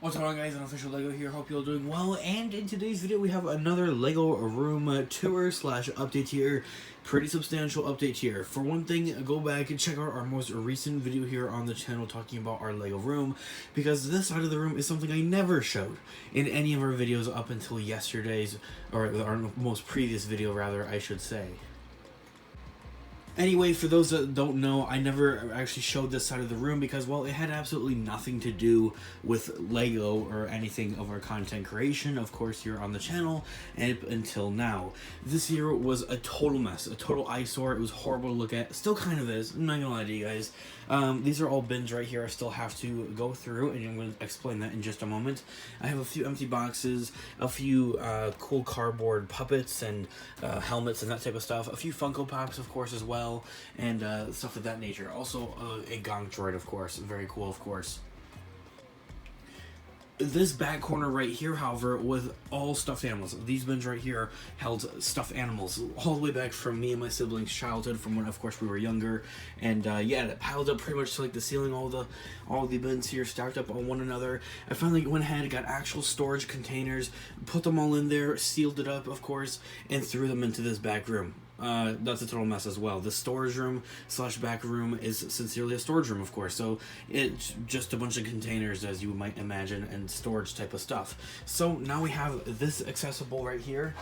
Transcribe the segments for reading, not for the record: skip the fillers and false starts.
What's going on, guys? Unofficial Lego here. Hope you're all doing well. And in today's video, we have another Lego room tour slash update here. Pretty substantial update here. For one thing, go back and check out our most recent video here on the channel talking about our Lego room, because this side of the room is something I never showed in any of our videos up until yesterday's, or our most previous video, rather, I should say. Anyway, for those that don't know, I never actually showed this side of the room because, well, it had absolutely nothing to do with Lego or anything of our content creation, of course, here on the channel, and until now. This year was a total mess, a total eyesore. It was horrible to look at. Still kind of is. I'm not gonna lie to you guys. These are all bins right here I still have to go through, and I'm going to explain that in just a moment. I have a few empty boxes, a few cool cardboard puppets and helmets and that type of stuff, a few Funko Pops, of course, as well, and stuff of that nature. Also, a gong droid, of course. Very cool, of course. This back corner right here, however, was all stuffed animals. These bins right here held stuffed animals all the way back from me and my siblings' childhood, from when, of course, we were younger. And yeah, it piled up pretty much to like the ceiling. All the bins here stacked up on one another. I finally went ahead and got actual storage containers, put them all in there, sealed it up, of course, and threw them into this back room. That's a total mess as well. The storage room slash back room is sincerely a storage room, of course, so it's just a bunch of containers, as you might imagine, and storage type of stuff. So now we have this accessible right here,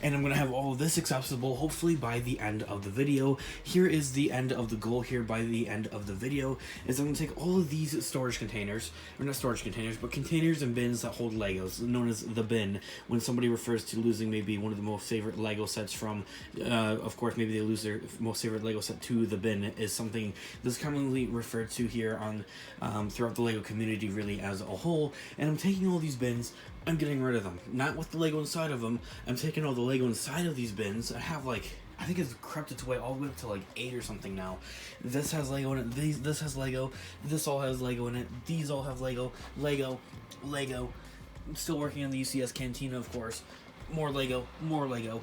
and I'm going to have all of this accessible hopefully by the end of the video. Here is the end of the goal here by the end of the video, is I'm going to take all of these storage containers, or not storage containers, but containers and bins that hold Legos, known as the bin, when somebody refers to losing maybe one of the most favorite Lego sets from, of course, maybe they lose their most favorite Lego set to the bin, is something that's commonly referred to here on throughout the Lego community really as a whole. And I'm taking all these bins, I'm getting rid of them. Not with the Lego inside of them. I'm taking all the Lego inside of these bins. I have like, I think it's crept its way all the way up to like 8 or something now. This has Lego in it. This has Lego. This all has Lego in it. These all have Lego. Lego. Lego. I'm still working on the UCS Cantina, of course. More Lego. More Lego.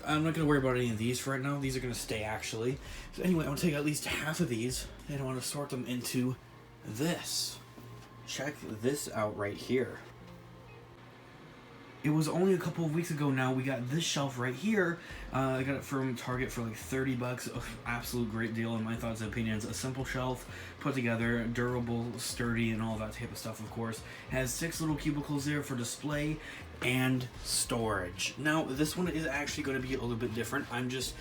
I'm not going to worry about any of these for right now. These are going to stay, actually. So anyway, I'm going to take at least half of these, and I want to sort them into this. Check this out right here. It was only a couple of weeks ago now we got this shelf right here. I got it from Target for like 30 bucks. Absolute great deal in my thoughts and opinions. A simple shelf, put together, durable, sturdy, and all that type of stuff, of course. Has 6 little cubicles there for display and storage. Now, this one is actually going to be a little bit different. I'm just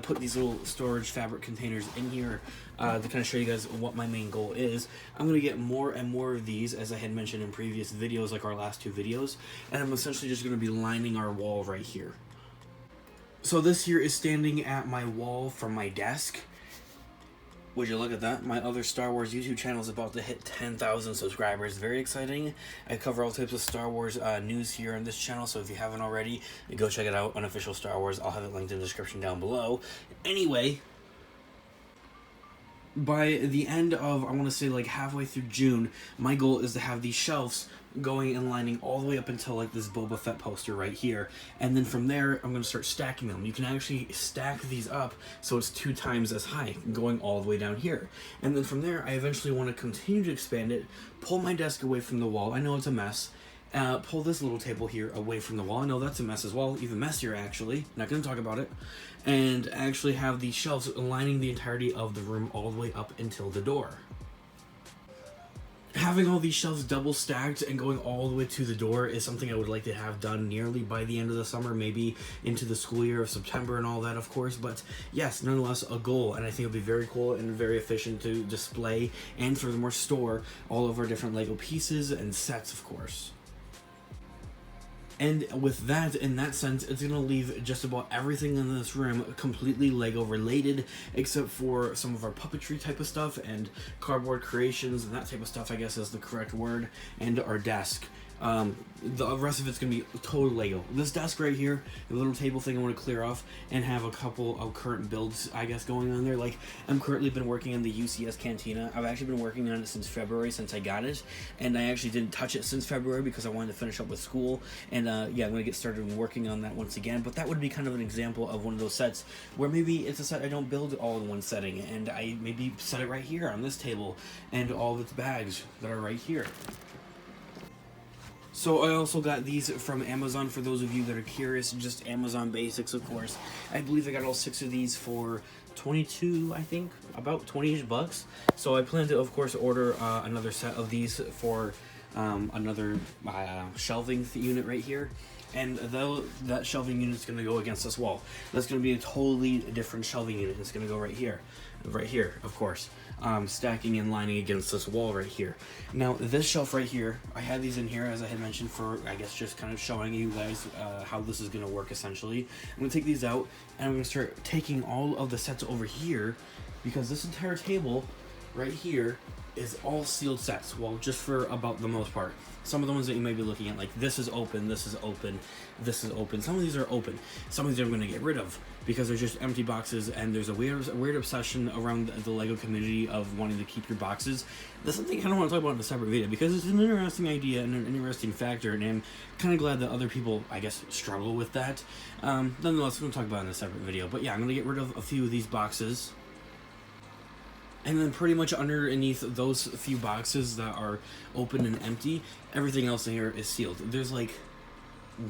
put these little storage fabric containers in here to kind of show you guys what my main goal is. I'm going to get more and more of these, as I had mentioned in previous videos, like our last 2 videos, and I'm essentially just going to be lining our wall right here. So this here is standing at my wall from my desk. Would you look at that? My other Star Wars YouTube channel is about to hit 10,000 subscribers. Very exciting. I cover all types of Star Wars news here on this channel, so if you haven't already, go check it out, Unofficial Star Wars. I'll have it linked in the description down below. Anyway, by the end of, I want to say like halfway through June, my goal is to have these shelves going and lining all the way up until like this Boba Fett poster right here, and then from there I'm going to start stacking them. You can actually stack these up so it's 2 times as high, going all the way down here, and then from there I eventually want to continue to expand it, pull my desk away from the wall. I know it's a mess. Pull this little table here away from the wall. I know that's a mess as well, even messier actually. Not going to talk about it. And actually have these shelves lining the entirety of the room all the way up until the door. Having all these shelves double stacked and going all the way to the door is something I would like to have done nearly by the end of the summer, maybe into the school year of September and all that, of course. But yes, nonetheless, a goal, and I think it'll be very cool and very efficient to display and furthermore store all of our different Lego pieces and sets, of course. And with that, in that sense, it's going to leave just about everything in this room completely Lego related, except for some of our puppetry type of stuff and cardboard creations and that type of stuff, I guess is the correct word, and our desk. The rest of it's going to be total Lego. This desk right here, the little table thing I want to clear off and have a couple of current builds, I guess, going on there. Like, I'm currently been working on the UCS Cantina. I've actually been working on it since February, since I got it, and I actually didn't touch it since February because I wanted to finish up with school, and yeah, I'm going to get started working on that once again. But that would be kind of an example of one of those sets where maybe it's a set I don't build all in one setting, and I maybe set it right here on this table, and all of its bags that are right here. So I also got these from Amazon for those of you that are curious, just Amazon basics, of course. I believe I got all 6 of these for 22, I think, about 20-ish bucks. So I plan to, of course, order another set of these for another shelving unit right here. And though that shelving unit is going to go against this wall, that's going to be a totally different shelving unit. It's going to go right here, of course, stacking and lining against this wall right here. Now, this shelf right here, I had these in here, as I had mentioned, for, I guess, just kind of showing you guys how this is going to work, essentially. I'm going to take these out, and I'm going to start taking all of the sets over here, because this entire table right here is all sealed sets. Well, just for about the most part. Some of the ones that you may be looking at, like this is open, this is open, this is open. Some of these are open. Some of these I'm going to get rid of because they're just empty boxes, and there's a weird obsession around the Lego community of wanting to keep your boxes. That's something I don't want to talk about in a separate video because it's an interesting idea and an interesting factor, and I'm kind of glad that other people, I guess, struggle with that. Nonetheless, I'm going to talk about it in a separate video. But yeah, I'm going to get rid of a few of these boxes. And then pretty much underneath those few boxes that are open and empty, everything else in here is sealed. There's like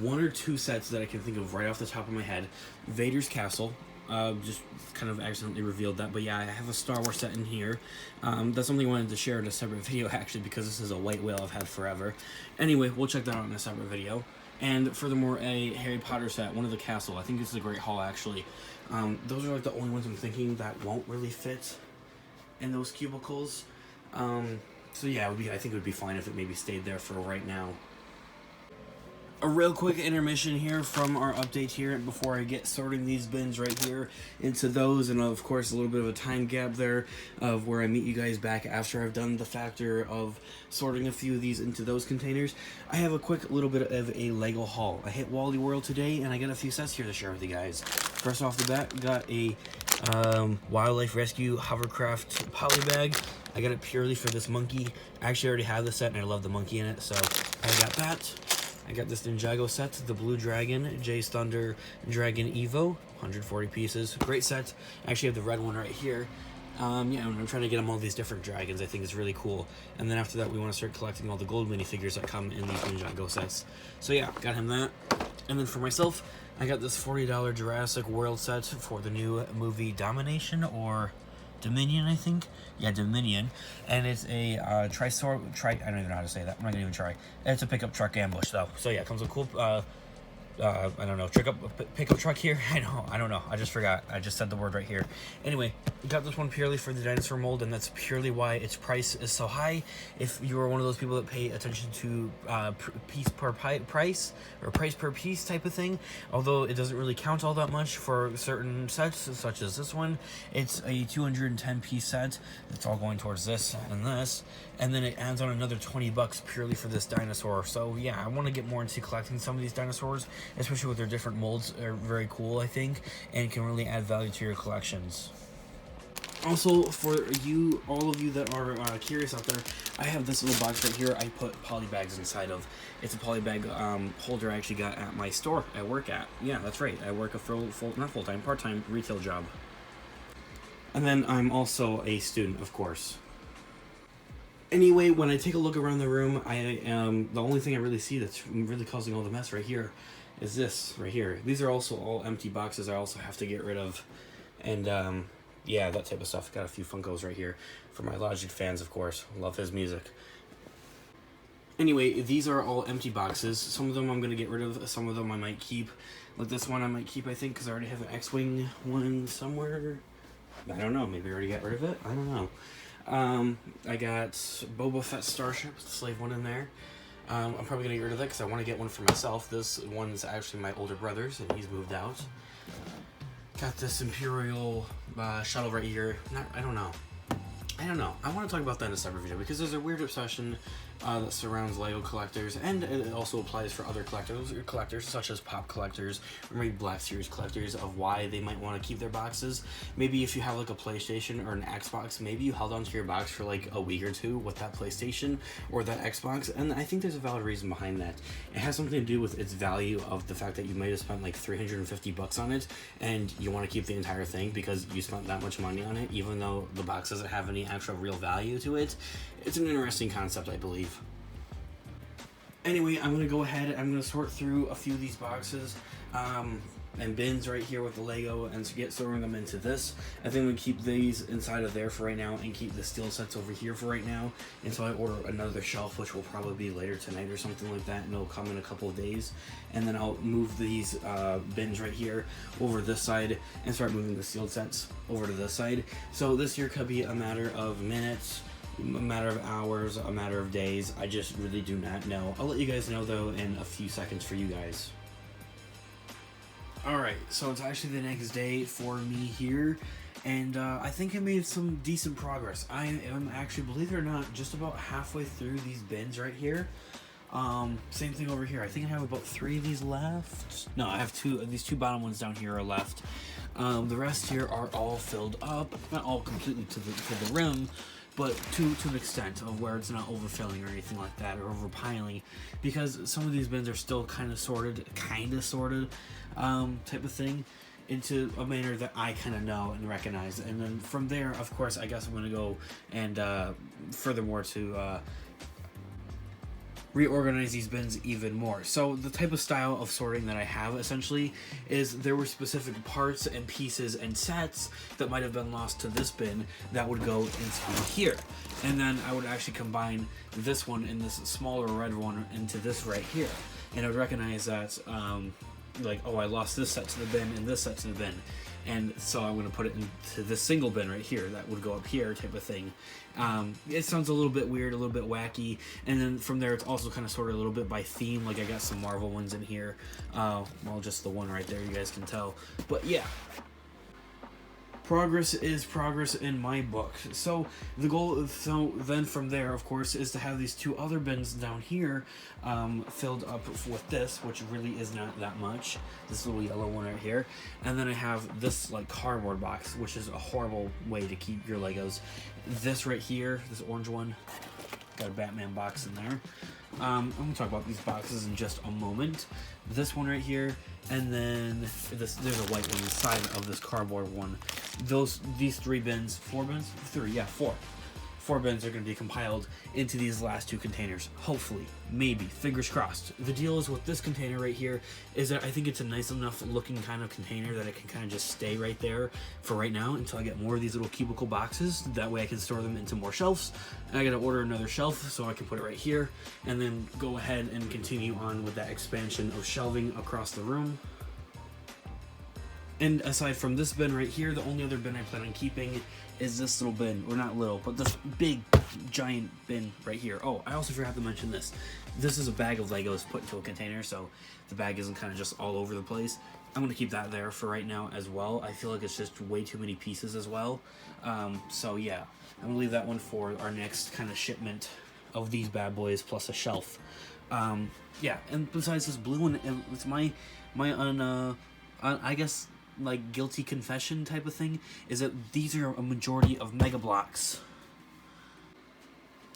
1 or 2 sets that I can think of right off the top of my head. Vader's Castle, just kind of accidentally revealed that, but yeah, I have a Star Wars set in here. That's something I wanted to share in a separate video, actually, because this is a white whale I've had forever. Anyway, we'll check that out in a separate video. And furthermore, a Harry Potter set, one of the castle. I think this is a great haul, actually. Those are like the only ones I'm thinking that won't really fit in those cubicles. So yeah, I think it would be fine if it maybe stayed there for right now. A real quick intermission here from our update here before I get sorting these bins right here into those, and of course a little bit of a time gap there of where I meet you guys back after I've done the factor of sorting a few of these into those containers. I have a quick little bit of a Lego haul. I hit Wally World today and I got a few sets here to share with you guys. First off the bat, got a Wildlife Rescue Hovercraft Polybag. I got it purely for this monkey. I actually already have the set and I love the monkey in it, so I got that. I got this Ninjago set, the Blue Dragon, Jay's Thunder Dragon Evo, 140 pieces. Great set. I actually have the red one right here. Yeah, I'm trying to get them all these different dragons. I think it's really cool. And then after that, we want to start collecting all the gold minifigures that come in these Ninjago sets. So yeah, got him that. And then for myself, I got this $40 Jurassic World set for the new movie Domination, or Dominion, I think. Yeah, Dominion. And it's a I don't even know how to say that. I'm not gonna even try. It's a pickup truck ambush, though. So yeah, it comes with cool I don't know, pickup truck here. I don't know. I just forgot. I just said the word right here. Anyway, got this one purely for the dinosaur mold, and that's purely why its price is so high. If you are one of those people that pay attention to piece per price or price per piece type of thing, although it doesn't really count all that much for certain sets, such as this one, it's a 210 piece set. It's all going towards this and this, and then it adds on another 20 bucks purely for this dinosaur. So yeah, I want to get more into collecting some of these dinosaurs, especially with their different molds. Are very cool, I think, and can really add value to your collections. Also, for you, all of you that are curious out there, I have this little box right here I put polybags inside of. It's a polybag holder I actually got at my store I work at. Yeah, that's right. I work a part-time retail job. And then I'm also a student, of course. Anyway, when I take a look around the room, the only thing I really see that's really causing all the mess right here is this right here. These are also all empty boxes I also have to get rid of. And yeah, that type of stuff. Got a few Funkos right here for my Logic fans, of course. Love his music. Anyway, these are all empty boxes. Some of them I'm going to get rid of. Some of them I might keep. Like this one I might keep, I think, because I already have an X-Wing one somewhere. I don't know. Maybe I already got rid of it. I don't know. I got Boba Fett Starship, the slave one in there. I'm probably going to get rid of that because I want to get one for myself. This one's actually my older brother's, and he's moved out. Got this Imperial shuttle right here. I don't know. I want to talk about that in a separate video because there's a weird obsession that surrounds Lego collectors, and it also applies for other collectors such as pop collectors or maybe Black Series collectors, of why they might want to keep their boxes. Maybe if you have like a PlayStation or an Xbox, maybe you held onto your box for like a week or two with that PlayStation or that Xbox, and I think there's a valid reason behind that. It has something to do with its value, of the fact that you might have spent like 350 bucks on it and you want to keep the entire thing because you spent that much money on it, even though the box doesn't have any actual real value to it. It's an interesting concept, I believe. Anyway, I'm going to go ahead, I'm going to sort through a few of these boxes and bins right here with the Lego and throwing them into this. I think I'm going to keep these inside of there for right now and keep the steel sets over here for right now until I order another shelf, which will probably be later tonight or something like that, and it'll come in a couple of days. And then I'll move these bins right here over this side and start moving the steel sets over to this side. So this here could be a matter of minutes, a matter of hours, a matter of days. I just really do not know. I'll let you guys know though in a few seconds for you guys. Alright, so it's actually the next day for me here, and I think I made some decent progress. I am actually, believe it or not, just about halfway through these bins right here. Same thing over here. I think I have about 3 of these left. No, I have 2. These 2 bottom ones down here are left. The rest here are all filled up, not all completely to the rim, but to an extent of where it's not overfilling or anything like that, or overpiling, because some of these bins are still kind of sorted type of thing, into a manner that I kind of know and recognize. And then from there, of course, I guess I'm going to go and furthermore to reorganize these bins even more. So the type of style of sorting that I have essentially is there were specific parts and pieces and sets that might have been lost to this bin that would go into here, and then I would actually combine this one and this smaller red one into this right here, and I would recognize that like, oh, I lost this set to the bin and this set to the bin, and so I'm going to put it into this single bin right here that would go up here type of thing. It sounds a little bit weird, a little bit wacky, and then from there it's also kind of sorted a little bit by theme. Like I got some Marvel ones in here, well, just the one right there, you guys can tell, but yeah. Progress is progress in my book. So the goal, so then from there, of course, is to have these 2 other bins down here filled up with this, which really is not that much. This little yellow one right here. And then I have this like cardboard box, which is a horrible way to keep your Legos. This right here, this orange one, got a Batman box in there. I'm going to talk about these boxes in just a moment. This one right here, and then there's a white one inside of this cardboard one. These 3 bins, 4 bins? 3, yeah, 4. 4 bins are going to be compiled into these last 2 containers. Hopefully, maybe, fingers crossed. The deal is with this container right here is that I think it's a nice enough looking kind of container that it can kind of just stay right there for right now until I get more of these little cubicle boxes. That way I can store them into more shelves. And I got to order another shelf so I can put it right here, and then go ahead and continue on with that expansion of shelving across the room. And aside from this bin right here, the only other bin I plan on keeping is this little bin, or not little, but this big, giant bin right here. Oh, I also forgot to mention this. This is a bag of Legos put into a container, so the bag isn't kind of just all over the place. I'm going to keep that there for right now as well. I feel like it's just way too many pieces as well. So yeah, I'm going to leave that one for our next kind of shipment of these bad boys, plus a shelf. Yeah, and besides this blue one, it's my I guess, like, guilty confession type of thing, is that these are a majority of Mega Blocks.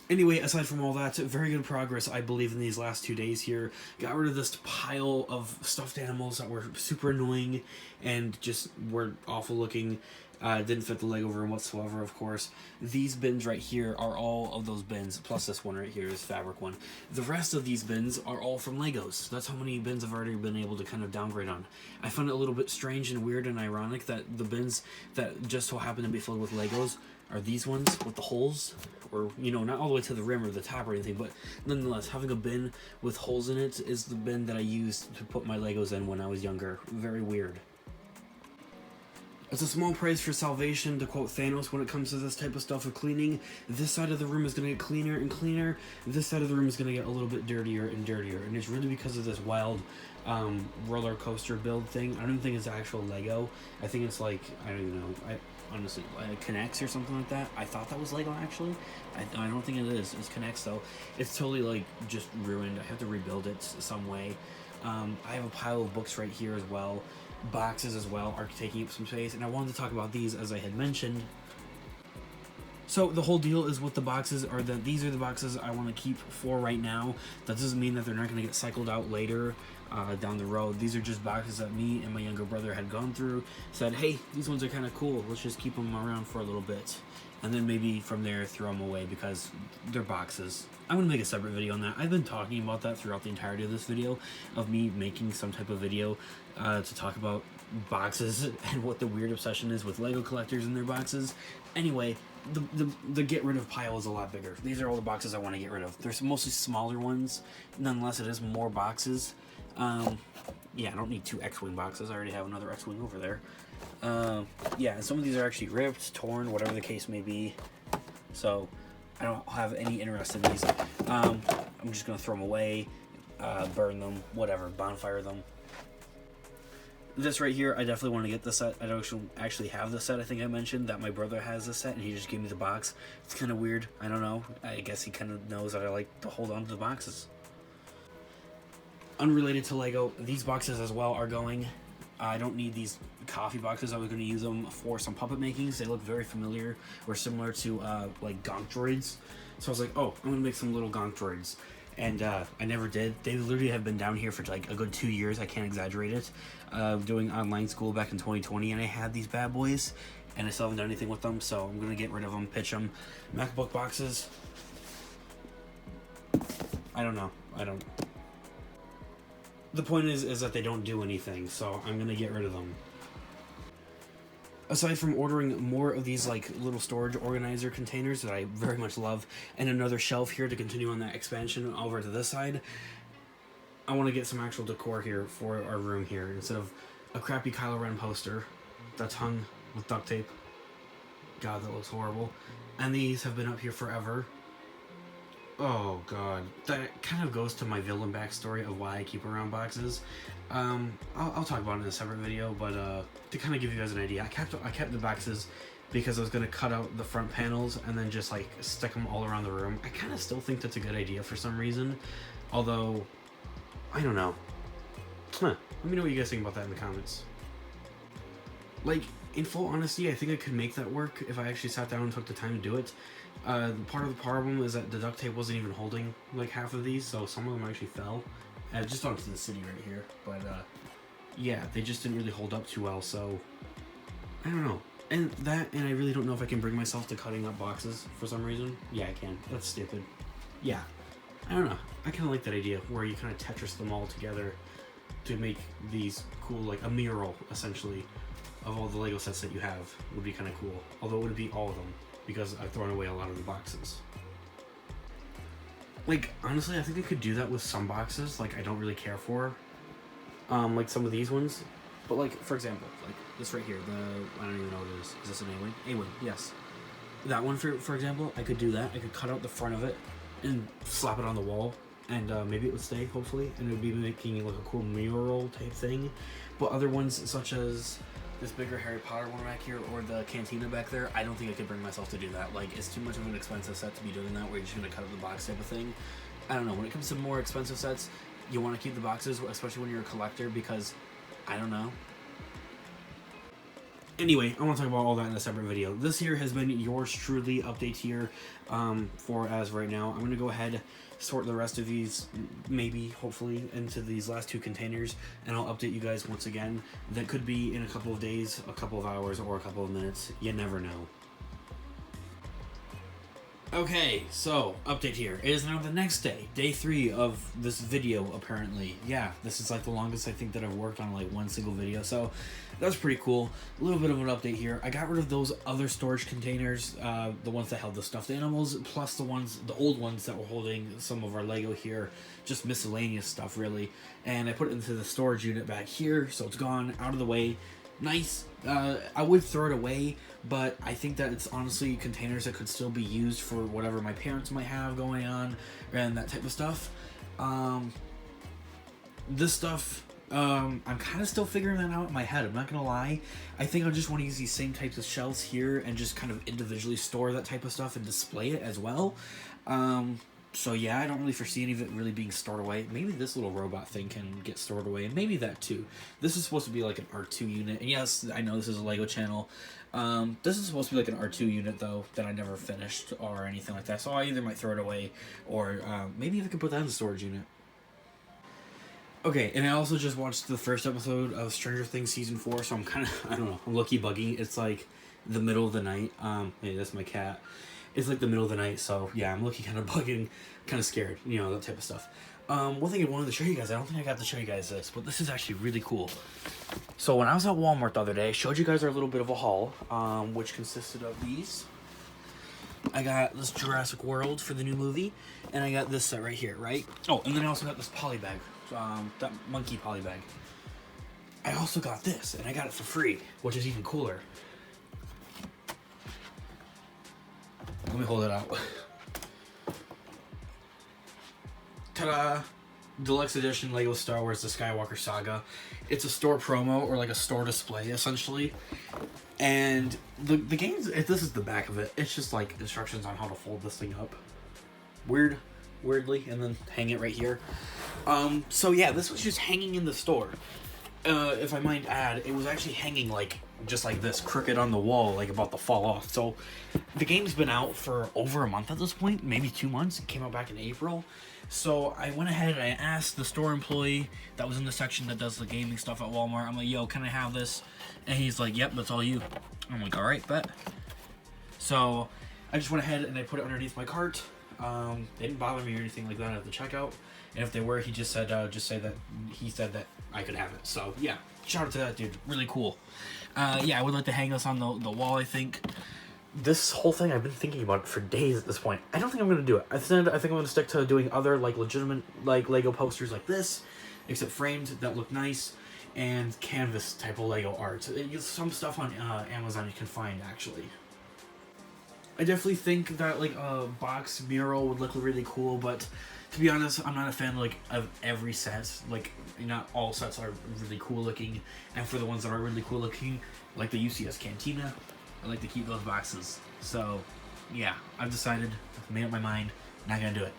Anyway, aside from all that, very good progress, I believe, in these last 2 days here. Got rid of this pile of stuffed animals that were super annoying and just were awful looking. Didn't fit the Lego room whatsoever, of course. These bins right here are all of those bins, plus this one right here is fabric one. The rest of these bins are all from Legos. That's how many bins I've already been able to kind of downgrade on. I find it a little bit strange and weird and ironic that the bins that just so happen to be filled with Legos are these ones with the holes, or, you know, not all the way to the rim or the top or anything, but nonetheless, having a bin with holes in it is the bin that I used to put my Legos in when I was younger. Very weird. It's a small price for salvation, to quote Thanos, when it comes to this type of stuff of cleaning. This side of the room is going to get cleaner and cleaner. This side of the room is going to get a little bit dirtier and dirtier. And it's really because of this wild roller coaster build thing. I don't even think it's actual Lego. I think it's like, I don't even know. Honestly, Connects or something like that. I thought that was Lego, actually. I don't think it is. It's Connects, though. It's totally, like, just ruined. I have to rebuild it some way. I have a pile of books right here as well. Boxes as well are taking up some space, and I wanted to talk about these, as I had mentioned. So the whole deal is with the boxes are that these are the boxes I want to keep for right now. That doesn't mean that they're not going to get cycled out later down the road. These are just boxes that me and my younger brother had gone through, said, hey, these ones are kind of cool, let's just keep them around for a little bit, and then maybe from there throw them away because they're boxes. I'm going to make a separate video on that. I've been talking about that throughout the entirety of this video, of me making some type of video to talk about boxes and what the weird obsession is with Lego collectors and their boxes. Anyway, the get rid of pile is a lot bigger. These are all the boxes I want to get rid of. There's mostly smaller ones. Nonetheless, it is more boxes. Yeah, I don't need 2 X-Wing boxes. I already have another X-Wing over there. Yeah, some of these are actually ripped, torn, whatever the case may be. So I don't have any interest in these. I'm just going to throw them away, burn them, whatever, bonfire them. This right here, I definitely want to get the set. I don't actually have the set. I think I mentioned that my brother has the set, and he just gave me the box. It's kind of weird. I don't know. I guess he kind of knows that I like to hold on to the boxes. Unrelated to Lego, these boxes as well are going. I don't need these coffee boxes. I was going to use them for some puppet makings. They look very familiar or similar to like gonk droids. So I was like, oh, I'm going to make some little gonk droids. And I never did. They literally have been down here for like a good 2 years. I can't exaggerate it. Doing online school back in 2020, and I had these bad boys, and I still haven't done anything with them, so I'm gonna get rid of them, pitch them. MacBook boxes. I don't know. The point is that they don't do anything, so I'm gonna get rid of them. Aside from ordering more of these like little storage organizer containers that I very much love, and another shelf here to continue on that expansion over to this side, I want to get some actual decor here for our room here, instead of a crappy Kylo Ren poster that's hung with duct tape. God, that looks horrible. And these have been up here forever. Oh god, that kind of goes to my villain backstory of why I keep around boxes. I'll talk about it in a separate video, but to kind of give you guys an idea, I kept the boxes because I was going to cut out the front panels and then just like stick them all around the room. I kind of still think that's a good idea for some reason, although I don't know. Let me know what you guys think about that in the comments. Like, in full honesty, I think I could make that work if I actually sat down and took the time to do it. Part of the problem is that the duct tape wasn't even holding like half of these, so some of them actually fell. Just onto the city right here. But yeah, they just didn't really hold up too well, so I don't know. And I really don't know if I can bring myself to cutting up boxes for some reason. Yeah, I can. That's stupid. Yeah. I don't know. I kind of like that idea where you kind of Tetris them all together to make these cool, like a mural, essentially, of all the Lego sets that you have. Would be kind of cool. Although it wouldn't be all of them, because I've thrown away a lot of the boxes. Like, honestly, I think I could do that with some boxes, like, I don't really care for. Like some of these ones. But, like, for example, like this right here, I don't even know what it is. Is this an A-wing? A-wing, yes. That one, for example, I could do that. I could cut out the front of it and slap it on the wall, and maybe it would stay, hopefully, and it would be making like a cool mural type thing. But other ones, such as this bigger Harry Potter one back here, or the cantina back there, I don't think I could bring myself to do that. Like, it's too much of an expensive set to be doing that, where you're just gonna cut up the box type of thing. I don't know, when it comes to more expensive sets, you want to keep the boxes, especially when you're a collector, because, I don't know. Anyway, I want to talk about all that in a separate video. This here has been yours truly update here for as right now. I'm going to go ahead, sort the rest of these, maybe, hopefully, into these last 2 containers, and I'll update you guys once again. That could be in a couple of days, a couple of hours, or a couple of minutes. You never know. Okay, so, update here. It is now the next day, day 3 of this video, apparently. Yeah, this is like the longest I think that I've worked on like one single video, so that's pretty cool. A little bit of an update here. I got rid of those other storage containers, the ones that held the stuffed animals, plus the old ones that were holding some of our Lego here, just miscellaneous stuff really, and I put it into the storage unit back here, so it's gone, out of the way. Nice. I would throw it away, but I think that it's honestly containers that could still be used for whatever my parents might have going on and that type of stuff. This stuff, I'm kind of still figuring that out in my head. I'm not gonna lie. I think I just want to use these same types of shelves here and just kind of individually store that type of stuff and display it as well. So yeah, I don't really foresee any of it really being stored away. Maybe this little robot thing can get stored away, and maybe that too. This is supposed to be like an R2 unit, and yes, I know this is a Lego channel. This is supposed to be like an R2 unit though, that I never finished or anything like that. So I either might throw it away, or maybe if I could put that in the storage unit. Okay, and I also just watched the first episode of Stranger Things Season 4, so I'm kind of, I don't know, I'm low-key buggy. It's like the middle of the night. Hey, that's my cat. It's like the middle of the night, so yeah, I'm looking kind of bugging, kind of scared, you know, that type of stuff. One thing I wanted to show you guys, I don't think I got to show you guys this, but this is actually really cool. So when I was at Walmart the other day, I showed you guys our little bit of a haul, which consisted of these. I got this Jurassic World for the new movie, and I got this set right here, right? Oh, and then I also got this Polybag, that monkey Polybag. I also got this, and I got it for free, which is even cooler. Let me hold it out. Ta-da! Deluxe Edition Lego Star Wars The Skywalker Saga. It's a store promo, or like a store display, essentially. And the game's, this is the back of it. It's just like instructions on how to fold this thing up. Weirdly, and then hang it right here. So yeah, this was just hanging in the store. If I might add, it was actually hanging like, just like this, crooked on the wall, like about to fall off. So the game's been out for over a month at this point, maybe 2 months. It came out back in April. So I went ahead and I asked the store employee that was in the section that does the gaming stuff at Walmart. I'm like, yo, can I have this? And he's like, yep, that's all you. I'm like, all right, bet. So I just went ahead and I put it underneath my cart. They didn't bother me or anything like that at the checkout. And if they were, he just said, he said that I could have it. So yeah, shout out to that dude. Really cool. Yeah, I would like to hang this on the wall, I think. This whole thing, I've been thinking about it for days at this point. I don't think I'm going to do it. I think I'm going to stick to doing other, like, legitimate, like, Lego posters like this, except framed, that look nice, and canvas type of Lego art. Some stuff on Amazon you can find, actually. I definitely think that, like, a box mural would look really cool, but to be honest, I'm not a fan, like, of every set. Like, not all sets are really cool looking, and for the ones that are really cool looking, like the UCS Cantina, I like to keep those boxes. So, yeah, I've decided, I've made up my mind, not gonna do it.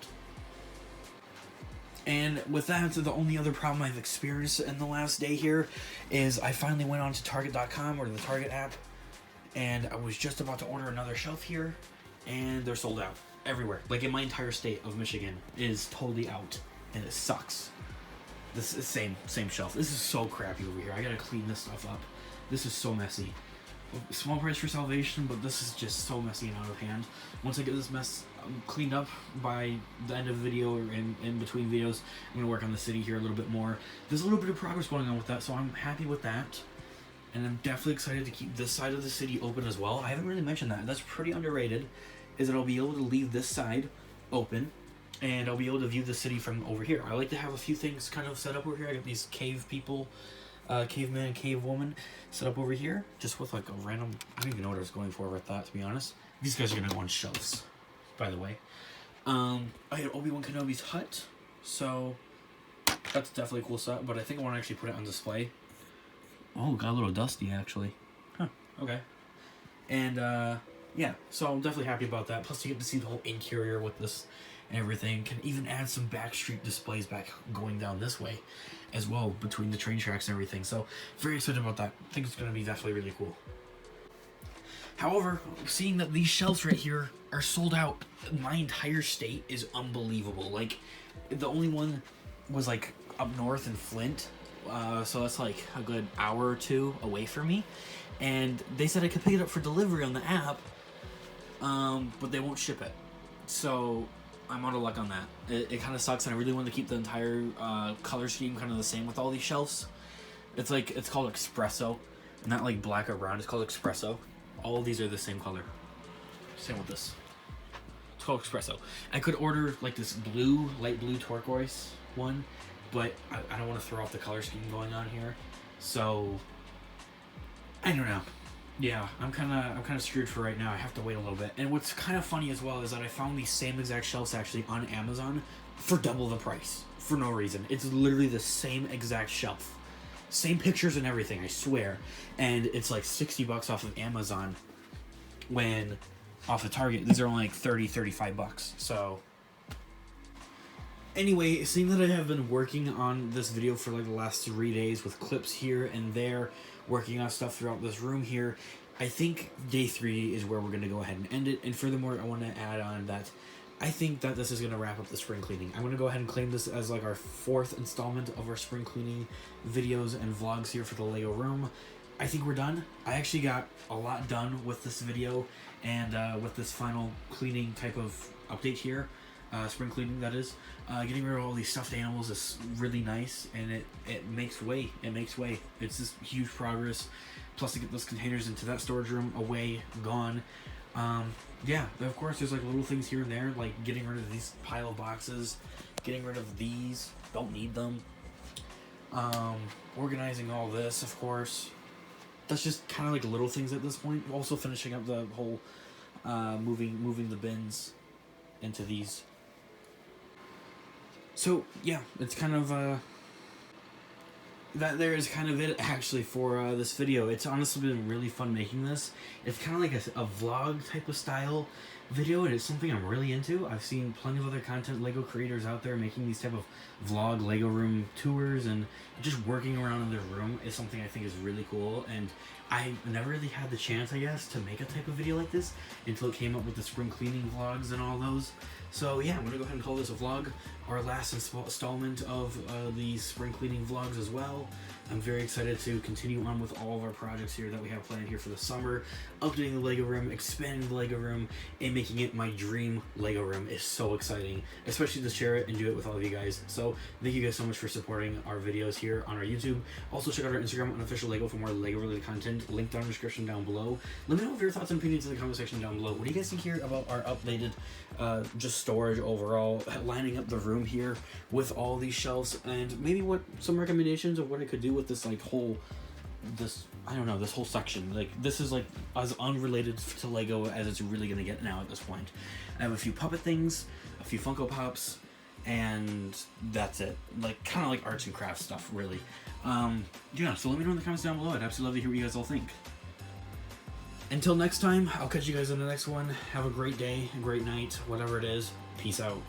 And with that, the only other problem I've experienced in the last day here is I finally went on to Target.com, or the Target app, and I was just about to order another shelf here, and they're sold out everywhere. Like, in my entire state of Michigan is totally out, and it sucks. This is same shelf. This is so crappy over here. I gotta clean this stuff up. This is so messy. Small price for salvation, but this is just so messy and out of hand. Once I get this mess cleaned up by the end of the video, or in between videos, I'm going to work on the city here a little bit more. There's a little bit of progress going on with that, so I'm happy with that. And I'm definitely excited to keep this side of the city open as well. I haven't really mentioned that. That's pretty underrated, is that I'll be able to leave this side open, and I'll be able to view the city from over here. I like to have a few things kind of set up over here. I got these cave people, caveman and cavewoman set up over here, just with like a random, I don't even know what I was going for with that, to be honest. These guys are gonna go on shelves, by the way. I had Obi-Wan Kenobi's hut, so that's definitely a cool set, but I think I want to actually put it on display. Oh, got a little dusty actually. Huh, okay. And yeah, so I'm definitely happy about that. Plus you get to see the whole interior with this and everything. Can even add some backstreet displays back going down this way as well, between the train tracks and everything. So very excited about that. I think it's going to be definitely really cool. However, seeing that these shelves right here are sold out, my entire state is unbelievable. Like, the only one was like up north in Flint, so that's like a good hour or two away from me, and they said I could pick it up for delivery on the app, but they won't ship it. So I'm out of luck on that. It kind of sucks, and I really want to keep the entire color scheme kind of the same with all these shelves. It's like, it's called espresso, not like black or brown. It's called espresso. All of these are the same color. Same with this. It's called espresso. I could order like this blue, light blue turquoise one, but I don't want to throw off the color scheme going on here. So I don't know. Yeah, I'm kind of screwed for right now. I have to wait a little bit. And what's kind of funny as well is that I found these same exact shelves actually on Amazon for double the price for no reason. It's literally the same exact shelf, same pictures and everything, I swear. And it's like $60 off of Amazon, when off of Target these are only like 30-35 bucks. So Anyway, seeing that I have been working on this video for like the last 3 days with clips here and there, working on stuff throughout this room here, I think day 3 is where we're going to go ahead and end it. And furthermore, I want to add on that I think that this is going to wrap up the spring cleaning. I'm going to go ahead and claim this as like our 4th installment of our spring cleaning videos and vlogs here for the Lego room. I think we're done. I actually got a lot done with this video and with this final cleaning type of update here. Spring cleaning, that is. Getting rid of all these stuffed animals is really nice, and it makes way. It makes way. It's just huge progress. Plus, to get those containers into that storage room away, gone. Yeah, of course, there's like little things here and there, like getting rid of these pile of boxes, getting rid of these, don't need them. Organizing all this, of course. That's just kind of like little things at this point. Also finishing up the whole moving the bins into these. So yeah, it's kind of that there is kind of it actually for this video. It's honestly been really fun making this. It's kind of like a vlog type of style video, and it's something I'm really into. I've seen plenty of other content Lego creators out there making these type of vlog Lego room tours, and just working around in their room is something I think is really cool. And I never really had the chance, I guess, to make a type of video like this until it came up with the spring cleaning vlogs and all those. So yeah, I'm gonna go ahead and call this a vlog, our last installment of the spring cleaning vlogs as well. I'm very excited to continue on with all of our projects here that we have planned here for the summer. Updating the Lego room, expanding the Lego room, and making it my dream Lego room is so exciting, especially to share it and do it with all of you guys. So thank you guys so much for supporting our videos here on our YouTube. Also check out our Instagram, Unofficial Lego, for more Lego related content, linked down in the description down below. Let me know your thoughts and opinions in the comment section down below. What do you guys think here about our updated just storage overall, lining up the room here with all these shelves, and maybe what some recommendations of what I could do with this like whole this whole section. Like, this is like as unrelated to Lego as it's really gonna get now at this point. I have a few puppet things, a few Funko Pops, and that's it. Like, kind of like arts and crafts stuff, really. Yeah, so let me know in the comments down below. I'd absolutely love to hear what you guys all think. Until next time, I'll catch you guys in the next one. Have a great day, a great night, whatever it is. Peace out.